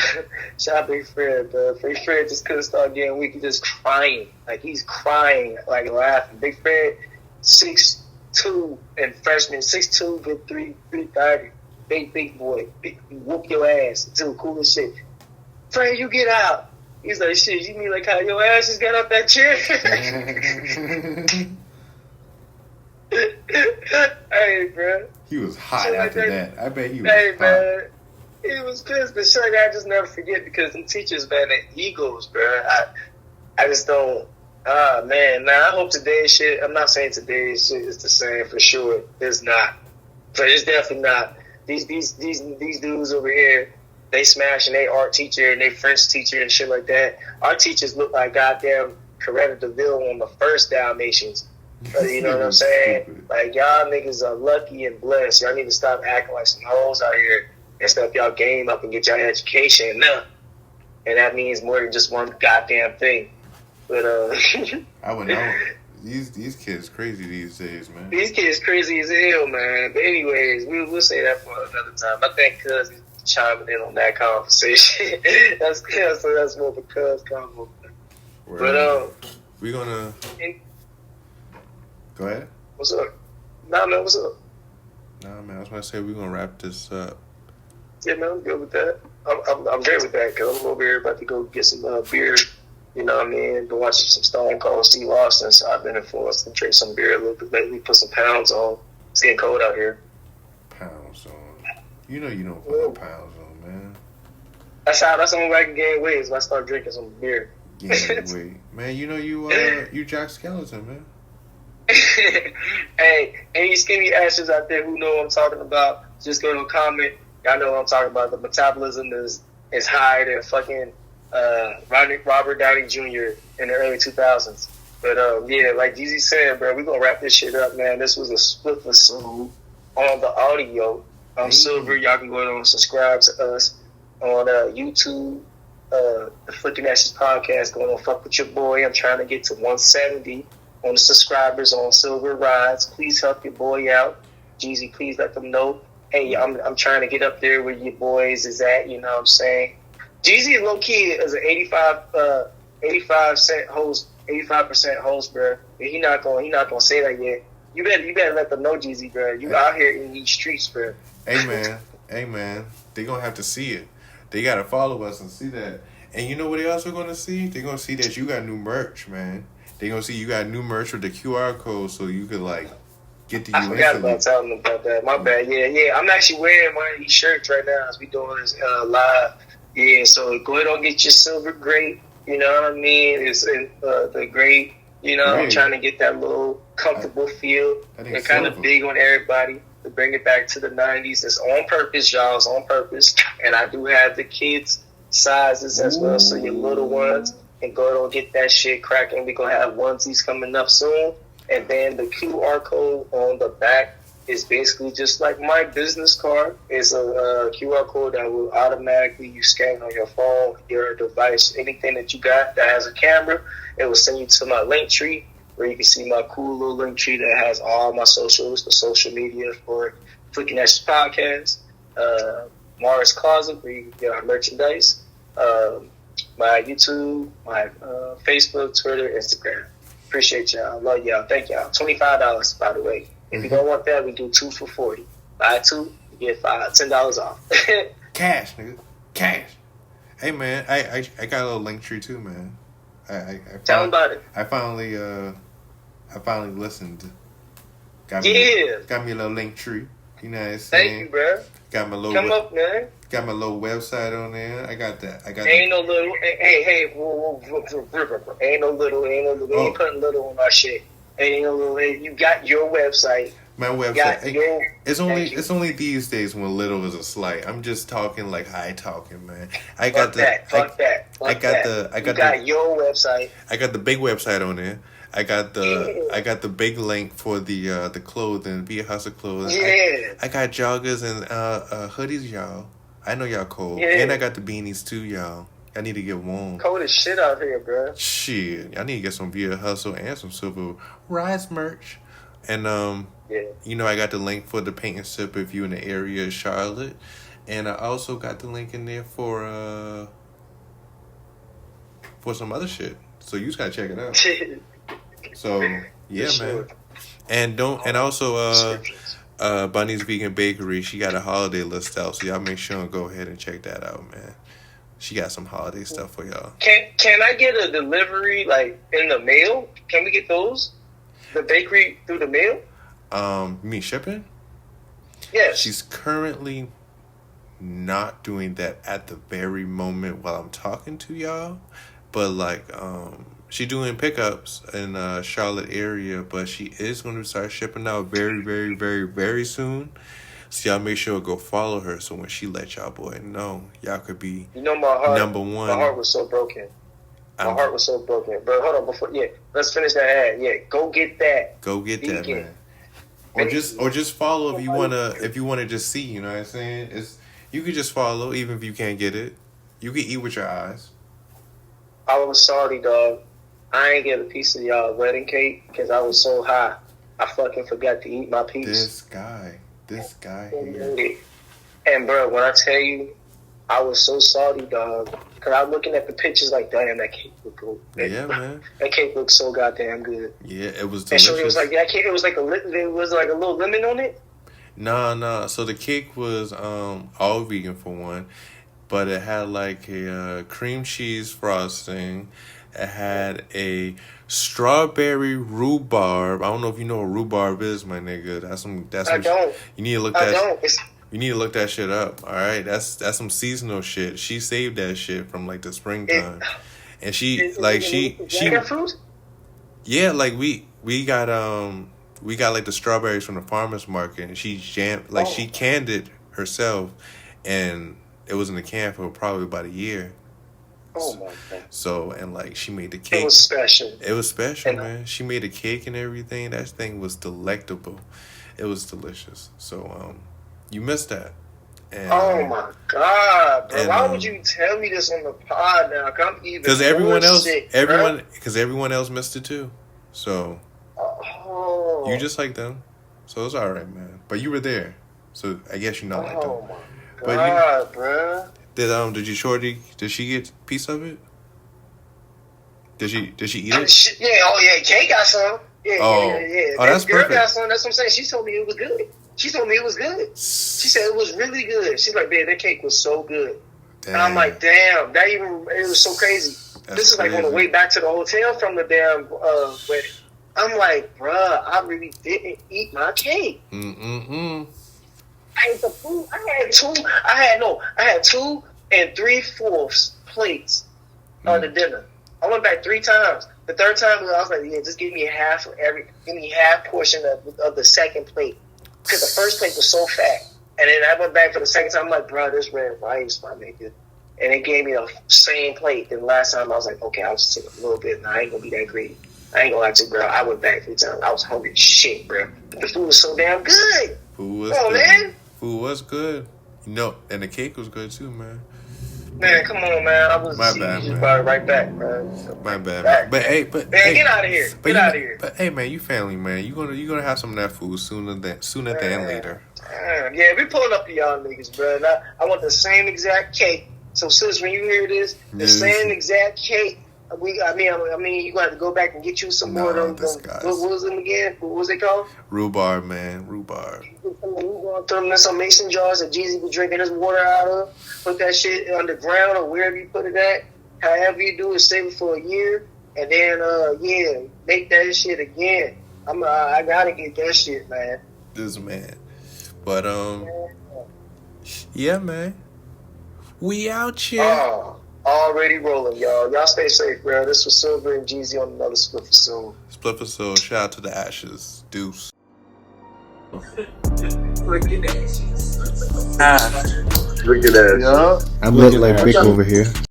out Big Fred, bro. Big Fred just couldn't start getting weak. He's just crying, like he's crying, like laughing. Big Fred, 6'2" and freshman, 6'2", big 330, big boy, whoop your ass, too cool as shit. Fred, you get out. He's like, shit, you mean like how your ass just got off that chair? Hey, bro. He was hot shit after like that. I bet he was hey, hot. Man. It was pissed, but shit, I just never forget because them teachers, man, they egos, bro. I just don't. Man, now I hope today's shit. I'm not saying today's shit is the same for sure. It's not, but it's definitely not. These dudes over here, they smashing their art teacher and their French teacher and shit like that. Our teachers look like goddamn Coretta Deville on the first Dalmatians. You know what I'm saying? Like, y'all niggas are lucky and blessed. Y'all need to stop acting like some hoes out here and step y'all game up and get y'all education now. And that means more than just one goddamn thing. But I would know. These kids crazy these days, man. These kids crazy as hell, man. But anyways, we'll say that for another time. I think Cuz is chiming in on that conversation. that's more of a Cuz convo. But we're gonna go ahead. What's up? Nah, man, what's up? Nah, man, I was gonna say we're gonna wrap this up. Yeah, man, I'm good with that. I'm great with that because I'm over here about to go get some beer. You know what I mean? Been watching some Stone Cold Steve Austin, so I've been influenced to drink some beer a little bit lately. Put some pounds on. It's getting cold out here. Pounds on. You know you don't put no pounds on, man. That's the only way I can gain weight is if I start drinking some beer. Gain weight, man. You know you Jack Skeleton, man. Hey, any skinny asses out there who know what I'm talking about, just go to a comment. Y'all know what I'm talking about. The metabolism is higher than fucking Robert Downey Jr. in the early 2000s. But yeah, like Jeezy said, bro, we gonna wrap this shit up, man. This was a Spliff-A-Sode on the audio. I'm Silver. Y'all can go ahead and subscribe to us on YouTube. The Flicking Ashes podcast going on. Fuck with your boy. I'm trying to get to 170 on the subscribers on Silver Rides. Please help your boy out. Jeezy, please let them know. Hey, I'm trying to get up there where your boys is at. You know what I'm saying? Jeezy low key is an 85% host, bro. He not gonna say that yet. You better let them know, Jeezy, bro. You out here in these streets, bro. Hey man, they gonna have to see it. They gotta follow us and see that. And you know what they also gonna see? They gonna see that you got new merch, man. They gonna see you got new merch with the QR code, so you could like get to you. I forgot about telling them about that. My bad. Yeah. I'm actually wearing one of these shirts right now as we doing this live. Yeah, so go ahead and get your silver grape. You know what I mean? It's the grape. You know, I'm trying to get that little comfortable feel. They're kind of big on everybody to bring it back to the 90s. It's on purpose, y'all. It's on purpose. And I do have the kids' sizes as well, so your little ones can go ahead and get that shit cracking. We're going to have onesies coming up soon. And then the QR code on the back is basically just like my business card. It's a QR code that will automatically, you scan on your phone, your device, anything that you got that has a camera, it will send you to my link tree where you can see my cool little link tree that has all my socials, the social media for Flicking Ashes Podcast, Mars Closet where you can get our merchandise, my YouTube, my Facebook, Twitter, Instagram. Appreciate y'all. Love y'all. Thank y'all. $25, by the way. If you don't want that, we do 2 for $40. Buy 2, you get $10 off. Cash, nigga. Cash. Hey man, I got a little link tree too, man. Tell them about it. I finally listened. Got me a little link tree. You know what I'm saying? Thank you, bro. Got my little up, man. Got my little website on there. I got Ain't no little. Hey. Ain't no little. We ain't putting little on our shit. Ain't no little. You got your website. My website. It's only these days when little is a slight. I'm just talking like high talking, man. I got your website. I got the big website on there. I got the big link for the clothing, Be a Hustle clothing. Yeah. I got joggers and hoodies, y'all. I know y'all cold. Yeah. And I got the beanies too, y'all. I need to get warm. Cold as shit out here, bro. Shit. I need to get some Be a Hustle and some Silver Rise merch. And you know, I got the link for the Paint and Sip if you in the area of Charlotte. And I also got the link in there for some other shit. So you just gotta check it out. So yeah, man. And also Bunny's Vegan Bakery, she got a holiday list out, so y'all make sure and go ahead and check that out, man. She got some holiday stuff for y'all. Can I get a delivery like in the mail? Can we get those? The bakery through the mail? Me shipping? Yes. She's currently not doing that at the very moment while I'm talking to y'all, but like she doing pickups in Charlotte area, but she is going to start shipping out very, very, very, very soon. So y'all make sure to go follow her. So when she let y'all boy know, y'all could be my heart, number one. My heart was so broken. My heart was so broken. But hold on, let's finish that ad. Yeah, go get that. Go get that, man. Or just follow if you wanna just see. You know what I'm saying? You could just follow even if you can't get it. You can eat with your eyes. I was sorry, dog. I ain't get a piece of y'all wedding cake because I was so high. I fucking forgot to eat my piece. This guy here. And bro, when I tell you, I was so salty, dog. Cause I was looking at the pictures like, damn, that cake looked good. Yeah, man. That cake looked so goddamn good. Yeah, it was delicious. And so it was like that cake. It was like a little lemon on it. Nah. So the cake was all vegan for one, but it had like a cream cheese frosting. It had a strawberry rhubarb. I don't know if you know what rhubarb is, my nigga. I don't. You need to look that. You need to look that shit up. All right, that's some seasonal shit. She saved that shit from like the springtime, and she fruit. Yeah, like we got like the strawberries from the farmer's market, and she she canned it herself, and it was in the can for probably about a year. Oh my god! So and like she made the cake. It was special. It was special, man. She made a cake and everything. That thing was delectable. It was delicious. So you missed that. And, oh my god, bro! Why would you tell me this on the pod now? Because everyone else missed it too. So you just like them. So it's all right, man. But you were there, so I guess you not like them. Oh my god, bro! Did she get a piece of it? Did she eat it? Yeah, Kay got some. Yeah. Oh, that's girl perfect. got some. That's what I'm saying. She told me it was good. She said it was really good. She's like, man, that cake was so good. Damn. And I'm like, damn, it was so crazy. This is like on the way back to the hotel from the damn wedding. I'm like, bruh, I really didn't eat my cake. I ate the food. I had 2 3/4 plates on the dinner. I went back 3 times. The third time I was like, yeah, just give me half portion of the second plate. Because the first plate was so fat. And then I went back for the second time. I'm like, bro, this red rice, my nigga. And it gave me the same plate. Then the last time I was like, okay, I'll just take a little bit. And I ain't going to be that greedy. I ain't going to lie to you, bro. I went back 3 times. I was hungry as shit, bro. But the food was so damn good. Food was good. Man. Food was good. You know, and the cake was good too, man. Man, come on, man. I was my bad, man. Brought it right back, bro. My bad, man. But hey, get out of here. Get out of here. But hey, man, you family, man. You gonna have some of that food sooner than later. Yeah, we pulling up to y'all niggas, bro. I want the same exact cake. So, sis, when you hear this, the same exact cake. I mean, you got to go back and get you some more of them. What was them again? What was it called? Rhubarb, man. Rhubarb. Throw them in some mason jars that Jeezy was drinking his water out of. Put that shit underground or wherever you put it at. However you do it, save it for a year. And then, make that shit again. I got to get that shit, man. This man. But, yeah, man. We out here. Already rolling, y'all. Y'all stay safe, bro. This was Silver and Jeezy on another Spliff-A-Sode. Spliff-A-Sode. Shout out to the Ashes. Deuce. Freaking ashes. Look at that. I'm looking like Vic over here.